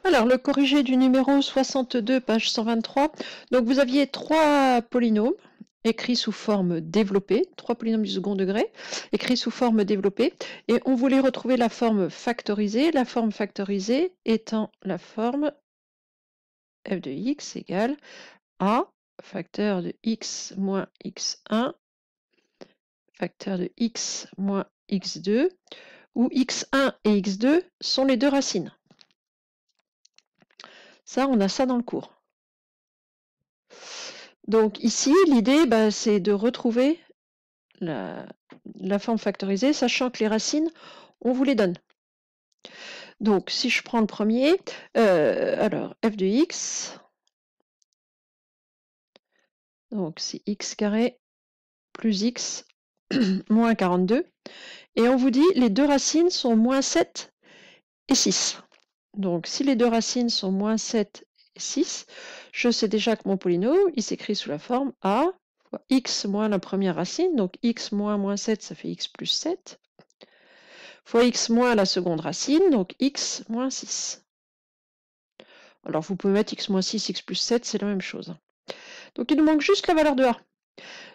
Alors, le corrigé du numéro 62, page 123. Donc, vous aviez trois polynômes écrits sous forme développée, trois polynômes du second degré, écrits sous forme développée, et on voulait retrouver la forme factorisée étant la forme f de x égale a facteur de x moins x1 facteur de x moins x2, où x1 et x2 sont les deux racines. Ça, on a ça dans le cours. Donc ici, l'idée, c'est de retrouver la forme factorisée, sachant que les racines, on vous les donne. Donc si je prends le premier, alors f de x, donc c'est x carré plus x moins 42, et on vous dit les deux racines sont moins 7 et 6. Donc si les deux racines sont moins 7 et 6, je sais déjà que mon polynôme, il s'écrit sous la forme a fois x moins la première racine, donc x moins moins 7, ça fait x plus 7, fois x moins la seconde racine, donc x moins 6. Alors vous pouvez mettre x moins 6, x plus 7, c'est la même chose. Donc il nous manque juste la valeur de a.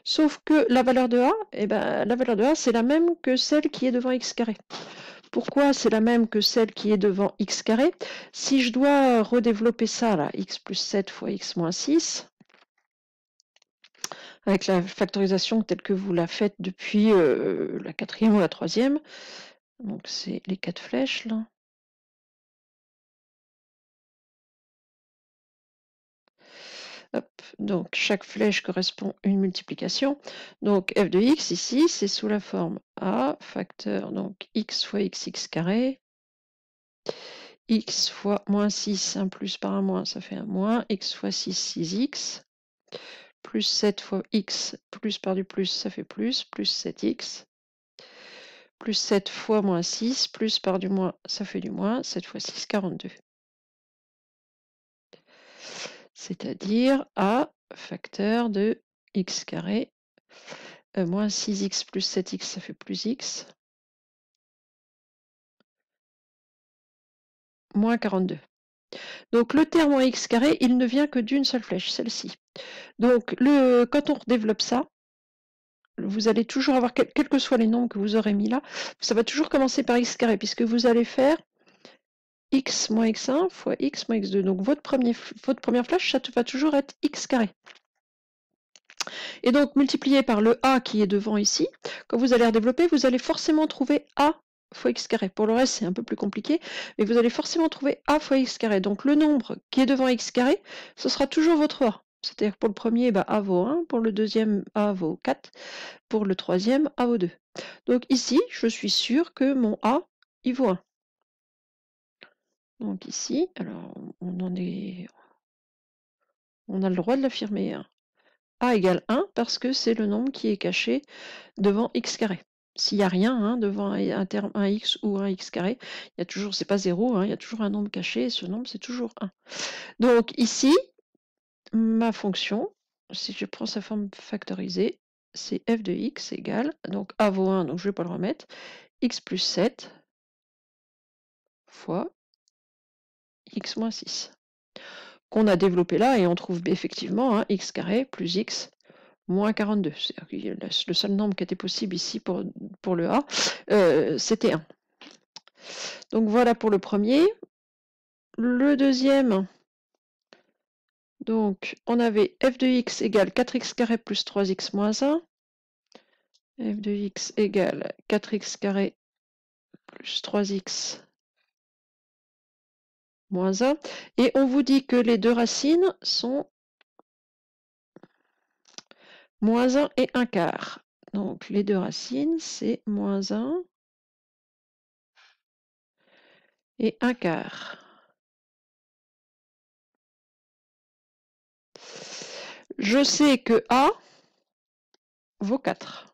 Sauf que la valeur de a, la valeur de a, c'est la même que celle qui est devant x carré. Pourquoi c'est la même que celle qui est devant x carré? Si je dois redévelopper ça, là, x plus 7 fois x moins 6, avec la factorisation telle que vous la faites depuis la quatrième ou la troisième, donc c'est les 4 flèches, là. Hop, donc chaque flèche correspond à une multiplication. Donc f de x ici, c'est sous la forme a facteur, donc x fois x carré, x fois moins 6, 1 plus par un moins, ça fait un moins, x fois 6, 6x, plus 7 fois x, plus par du plus, ça fait plus 7x, plus 7 fois moins 6, plus par du moins, ça fait du moins, 7 fois 6, 42. C'est-à-dire a facteur de x carré, moins 6x plus 7x, ça fait plus x, moins 42. Donc le terme en x carré, il ne vient que d'une seule flèche, celle-ci. Donc quand on redéveloppe ça, vous allez toujours avoir, quels que soient les nombres que vous aurez mis là, ça va toujours commencer par x carré, puisque vous allez faire x moins x1 fois x moins x2. Donc votre première flèche, ça va toujours être x carré. Et donc multiplié par le a qui est devant ici, quand vous allez redévelopper, vous allez forcément trouver a fois x carré. Pour le reste, c'est un peu plus compliqué, mais vous allez forcément trouver a fois x carré. Donc le nombre qui est devant x carré, ce sera toujours votre a. C'est-à-dire pour le premier, a vaut 1, pour le deuxième, a vaut 4, pour le troisième, a vaut 2. Donc ici, je suis sûre que mon a, il vaut 1. Donc ici, alors on a le droit de l'affirmer. Hein. A égale 1 parce que c'est le nombre qui est caché devant x carré. S'il n'y a rien hein, devant un terme 1x ou 1x carré, il y a toujours, c'est pas 0, hein, il y a toujours un nombre caché et ce nombre c'est toujours 1. Donc ici, ma fonction, si je prends sa forme factorisée, c'est f de x égale, donc a vaut 1, donc je ne vais pas le remettre, x plus 7 fois x moins 6. Qu'on a développé là et on trouve effectivement hein, x carré plus x moins 42. Le seul nombre qui était possible ici pour le A, c'était 1. Donc voilà pour le premier. Le deuxième, donc on avait f de x égale 4x carré plus 3x moins 1. F de x égale 4x carré plus 3x moins 1. Et on vous dit que les deux racines sont moins 1 et 1 quart. Donc les deux racines, c'est moins 1 et 1 quart. Je sais que A vaut 4.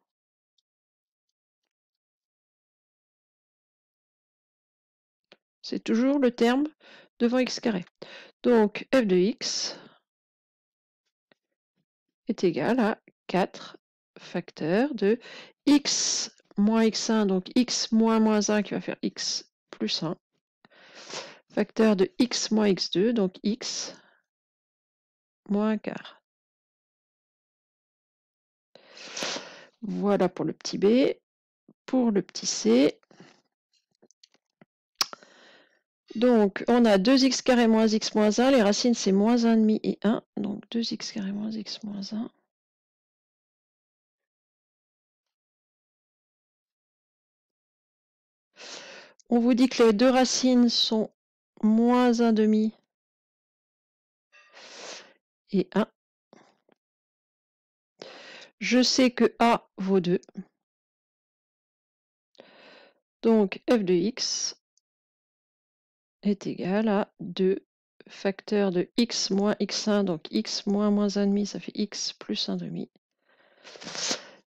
C'est toujours le terme devant x carré. Donc f de x est égal à 4 facteurs de x moins x1, donc x moins moins 1 qui va faire x plus 1, Facteur de x moins x2, donc x moins 1 quart. Voilà pour le petit b. Pour le petit c, donc on a 2x carré moins x moins 1, les racines c'est moins 1,5 et 1, donc 2x carré moins x moins 1. On vous dit que les deux racines sont moins 1,5 et 1. Je sais que a vaut 2. Donc f de x est égal à 2 facteur de x moins x1, donc x moins 1,5, ça fait x plus 1,5.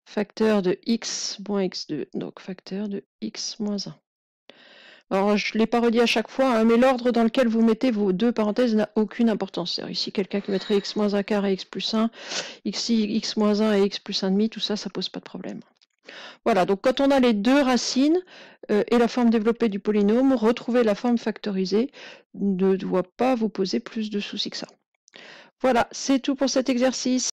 Facteur de x moins x2, donc facteur de x moins 1. Alors, je ne l'ai pas redit à chaque fois, hein, mais l'ordre dans lequel vous mettez vos deux parenthèses n'a aucune importance. C'est-à-dire ici, quelqu'un qui mettrait x moins 1 quart et x plus 1, ici, x moins 1 et x plus 1,5, tout ça, ça pose pas de problème. Voilà, donc quand on a les deux racines et la forme développée du polynôme, retrouver la forme factorisée ne doit pas vous poser plus de soucis que ça. Voilà, c'est tout pour cet exercice.